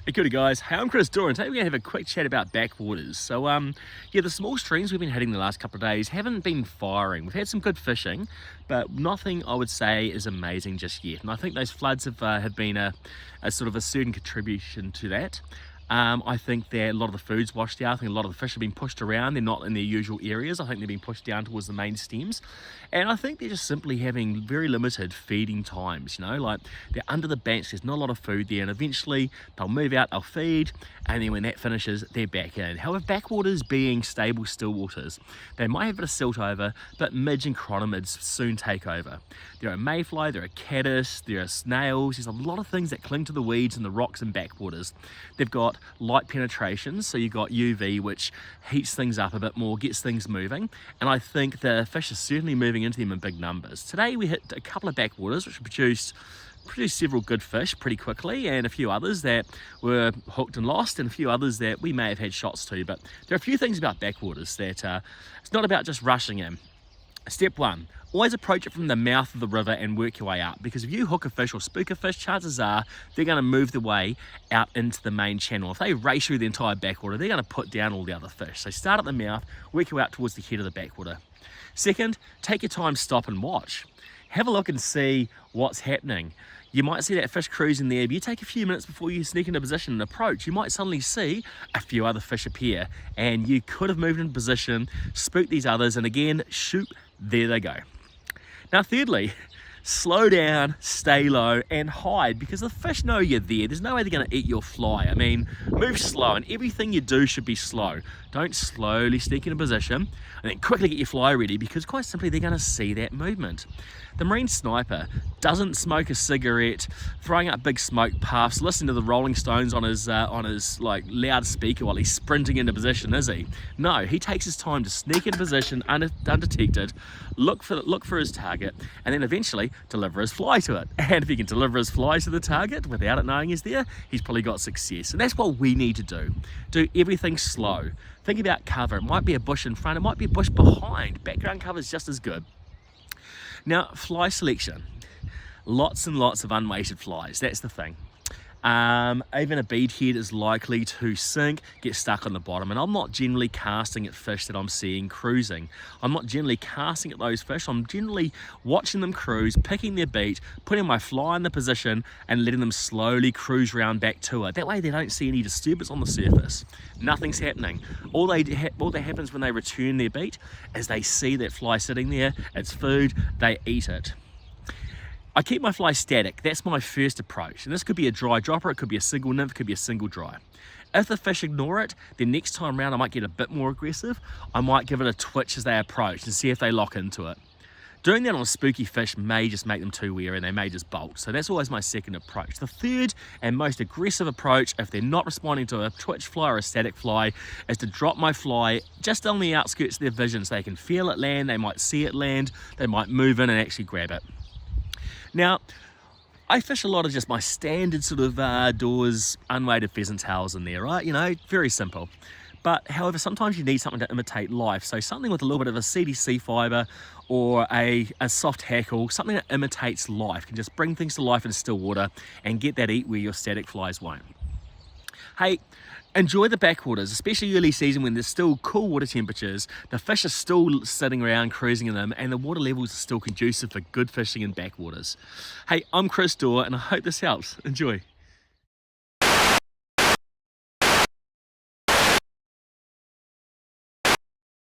Hey, good guys. Hey, I'm Chris Dore, and today we're going to have a quick chat about backwaters. So, yeah, the small streams we've been hitting the last couple of days haven't been firing. We've had some good fishing, but nothing I would say is amazing just yet. And I think those floods have been a sort of a certain contribution to that. I think that a lot of the food's washed out. I think a lot of the fish have been pushed around. They're not in their usual areas. I think they're being pushed down towards the main stems. And I think they're just simply having very limited feeding times, you know, like they're under the bench, there's not a lot of food there, and eventually they'll move out, they'll feed, and then when that finishes, they're back in. However, backwaters being stable still waters, they might have a bit of silt over, but midge and chironomids soon take over. There are mayfly, there are caddis, there are snails, there's a lot of things that cling to the weeds and the rocks in backwaters. They've got light penetration, so you've got UV, which heats things up a bit more, gets things moving, and I think the fish are certainly moving into them in big numbers. Today we hit a couple of backwaters which produced several good fish pretty quickly, and a few others that were hooked and lost, and a few others that we may have had shots to. But there are a few things about backwaters that it's not about just rushing in. Step one, always approach it from the mouth of the river and work your way up, because if you hook a fish or spook a fish, chances are they're going to move their way out into the main channel. If they race through the entire backwater, they're going to put down all the other fish. So start at the mouth, work your way out towards the head of the backwater. Second, take your time, stop and watch. Have a look and see what's happening. You might see that fish cruising there, but you take a few minutes before you sneak into position and approach. You might suddenly see a few other fish appear, and you could have moved into position, spooked these others, and again, shoot, there they go. Now thirdly, slow down, stay low, and hide, because the fish know you're there. There's no way they're going to eat your fly. I mean, move slow, and everything you do should be slow. Don't slowly sneak into position and then quickly get your fly ready, because quite simply they're going to see that movement. The marine sniper doesn't smoke a cigarette, throwing up big smoke puffs, listening to the Rolling Stones on his like loudspeaker while he's sprinting into position, is he? No, he takes his time to sneak into position undetected, look for his target, and then eventually deliver his fly to it. And if he can deliver his fly to the target without it knowing he's there, he's probably got success. And that's what we need to do. Do everything slow. Think about cover. It might be a bush in front, it might be a bush behind. Background cover is just as good. Now, fly selection. Lots and lots of unweighted flies, that's the thing. Even a beadhead is likely to sink, get stuck on the bottom, and I'm not generally casting at fish that I'm seeing cruising. I'm not generally casting at those fish. I'm generally watching them cruise, picking their beat, putting my fly in the position, and letting them slowly cruise around back to it. That way they don't see any disturbance on the surface. Nothing's happening. All that happens when they return their beat is they see that fly sitting there, it's food, they eat it. I keep my fly static. That's my first approach. And this could be a dry dropper, it could be a single nymph, it could be a single dry. If the fish ignore it, then next time around I might get a bit more aggressive. I might give it a twitch as they approach and see if they lock into it. Doing that on a spooky fish may just make them too wary and they may just bolt. So that's always my second approach. The third and most aggressive approach, if they're not responding to a twitch fly or a static fly, is to drop my fly just on the outskirts of their vision so they can feel it land, they might see it land, they might move in and actually grab it. Now, I fish a lot of just my standard sort of doors, unweighted pheasant tails in there, right? You know, very simple. But however, sometimes you need something to imitate life. So something with a little bit of a CDC fiber or a soft hackle, something that imitates life, can just bring things to life in still water and get that eat where your static flies won't. Hey, enjoy the backwaters, especially early season when there's still cool water temperatures, the fish are still sitting around cruising in them, and the water levels are still conducive for good fishing in backwaters. Hey, I'm Chris Dore, and I hope this helps. Enjoy.